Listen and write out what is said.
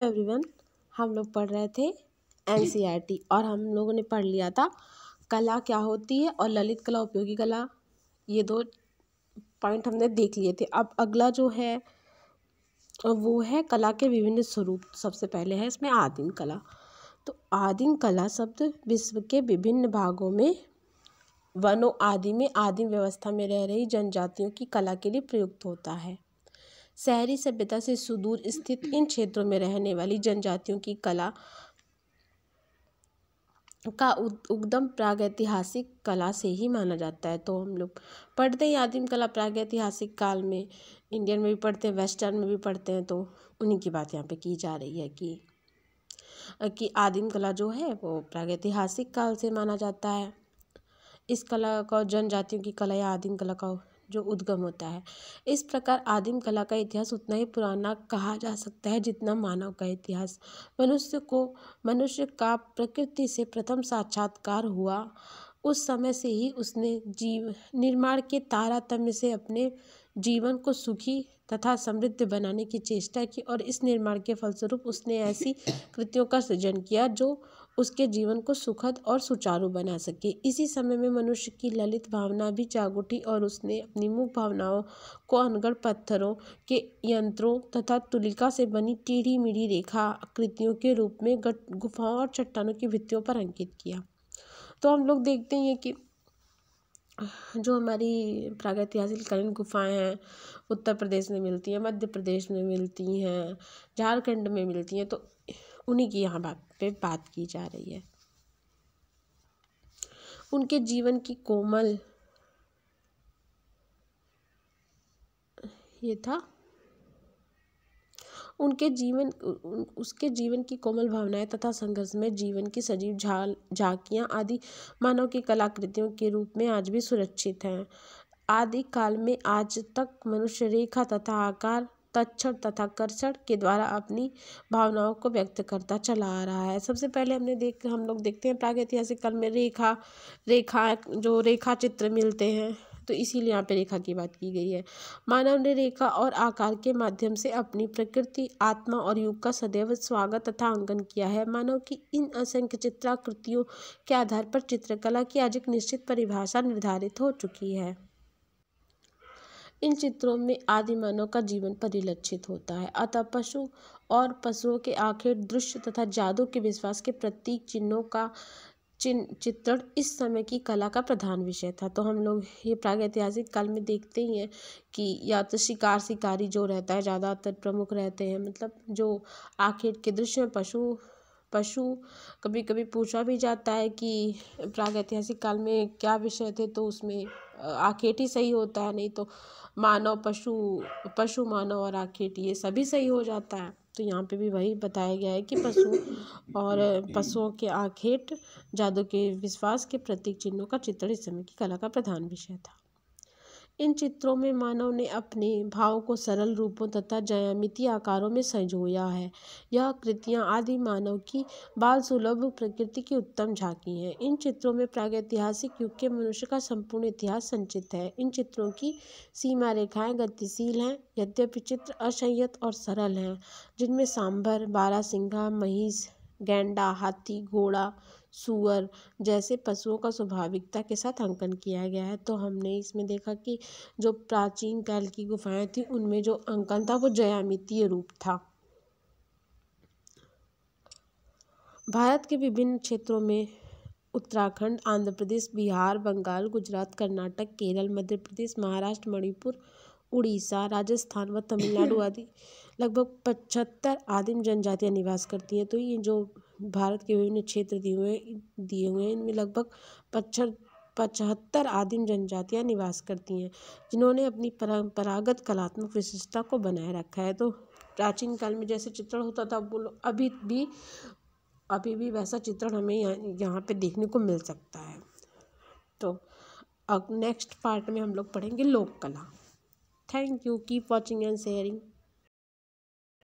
Everyone, हम लोग पढ़ रहे थे एनसीईआरटी और हम लोगों ने पढ़ लिया था कला क्या होती है और ललित कला उपयोगी कला। ये दो पॉइंट हमने देख लिए थे। अब अगला जो है वो है कला के विभिन्न स्वरूप। सबसे पहले है इसमें आदिम कला। तो आदिम कला शब्द विश्व के विभिन्न भागों में वनों आदि में आदिम व्यवस्था में रह रही जनजातियों की कला के लिए प्रयुक्त होता है। शहरी सभ्यता से सुदूर स्थित इन क्षेत्रों में रहने वाली जनजातियों की कला का उद्गम प्रागैतिहासिक कला से ही माना जाता है। तो हम लोग पढ़ते हैं आदिम कला प्रागैतिहासिक काल में, इंडियन में भी पढ़ते हैं, वेस्टर्न में भी पढ़ते हैं। तो उन्हीं की बात यहाँ पे की जा रही है कि आदिम कला जो है वो प्रागैतिहासिक काल से माना जाता है। इस कला का जनजातियों की कला या आदिम कला का जो उद्गम होता है। इस प्रकार आदिम कला का इतिहास उतना ही पुराना कहा जा सकता है जितना मानव का इतिहास। मनुष्य का प्रकृति से प्रथम साक्षात्कार हुआ उस समय से ही उसने जीव निर्माण के तारतम्य से अपने जीवन को सुखी तथा समृद्ध बनाने की चेष्टा की और इस निर्माण के फलस्वरूप उसने ऐसी कृतियों का सृजन किया जो उसके जीवन को सुखद और सुचारू बना सके। इसी समय में मनुष्य की ललित भावना भी जाग उठी और उसने अपनी मुख्य भावनाओं को अनगढ़ पत्थरों के यंत्रों तथा तुलिका से बनी टेढ़ी मेढ़ी रेखा आकृतियों के रूप में गुफाओं और चट्टानों की भित्तियों पर अंकित किया। तो हम लोग देखते हैं कि जो हमारी प्रागैतिहासिक कालीन गुफाएं हैं उत्तर प्रदेश में मिलती हैं, मध्य प्रदेश में मिलती हैं, झारखंड में मिलती हैं। तो उन्हीं की यहाँ बात की जा रही है। उनके जीवन की कोमल उसके जीवन की कोमल भावनाएं तथा संघर्ष में जीवन की सजीव झांकियां आदि मानव की कलाकृतियों के रूप में आज भी सुरक्षित हैं। आदि काल में आज तक मनुष्य रेखा तथा आकार, तत्क्षण तथा कर्षण के द्वारा अपनी भावनाओं को व्यक्त करता चला आ रहा है। सबसे पहले हम लोग देखते हैं प्रागैतिहासिक काल में रेखा चित्र मिलते हैं। तो इसीलिए यहाँ पे रेखा की बात की गई है। मानव ने रेखा और आकार के माध्यम से अपनी प्रकृति, आत्मा और युग का सदैव स्वागत तथा अंकन किया है। मानव की इन असंख्य चित्राकृतियों के आधार पर चित्रकला की आज एक निश्चित परिभाषा निर्धारित हो चुकी है। इन चित्रों में आदि मानव का जीवन परिलक्षित होता है। अतः पशुओं के आखेट, दृश्य तथा जादू के विश्वास के प्रतीक चिन्हों का चित्रण इस समय की कला का प्रधान विषय था। तो हम लोग ये प्रागैतिहासिक काल में देखते ही हैं कि या तो शिकारी जो रहता है ज़्यादातर प्रमुख रहते हैं। मतलब जो आखेट के दृश्य में पशु कभी कभी पूछा भी जाता है कि प्रागैतिहासिक काल में क्या विषय थे, तो उसमें आखेट ही सही होता है, नहीं तो पशु मानव और आखेट ये सभी सही हो जाता है। तो यहाँ पे भी वही बताया गया है कि पशुओं के आखेट, जादू के विश्वास के प्रतीक चिन्हों का चित्रण इस समय की कला का प्रधान विषय था। इन चित्रों में मानव ने अपने भाव को सरल रूपों तथा ज्यामितीय आकारों में संजोया है। यह कृतियाँ आदि मानव की बाल सुलभ प्रकृति की उत्तम झांकी हैं। इन चित्रों में प्रागैतिहासिक युग के मनुष्य का संपूर्ण इतिहास संचित है। इन चित्रों की सीमा रेखाएं गतिशील हैं, यद्यपि चित्र असंयत और सरल हैं, जिनमें सांभर, बारहसिंघा, महिष, गैंडा, हाथी, घोड़ा, सूअर जैसे पशुओं का स्वाभाविकता के साथ अंकन किया गया है। तो हमने इसमें देखा कि जो प्राचीन काल की गुफाएं थी उनमें जो अंकन था वो ज्यामितीय रूप था। भारत के विभिन्न क्षेत्रों में उत्तराखंड, आंध्र प्रदेश, बिहार, बंगाल, गुजरात, कर्नाटक, केरल, मध्य प्रदेश, महाराष्ट्र, मणिपुर, उड़ीसा, राजस्थान व तमिलनाडु आदि लगभग 75 आदिम जनजातियां निवास करती हैं। तो ये जो भारत के विभिन्न क्षेत्र दिए हुए हैं इनमें लगभग 75 आदिम जनजातियां निवास करती हैं, जिन्होंने अपनी परंपरागत कलात्मक विशिष्टता को बनाए रखा है। तो प्राचीन काल में जैसे चित्रण होता था वो अभी भी वैसा चित्रण हमें यहाँ पे देखने को मिल सकता है। तो अब नेक्स्ट पार्ट में हम लोग पढ़ेंगे लोक कला। Thank you, keep watching and sharing.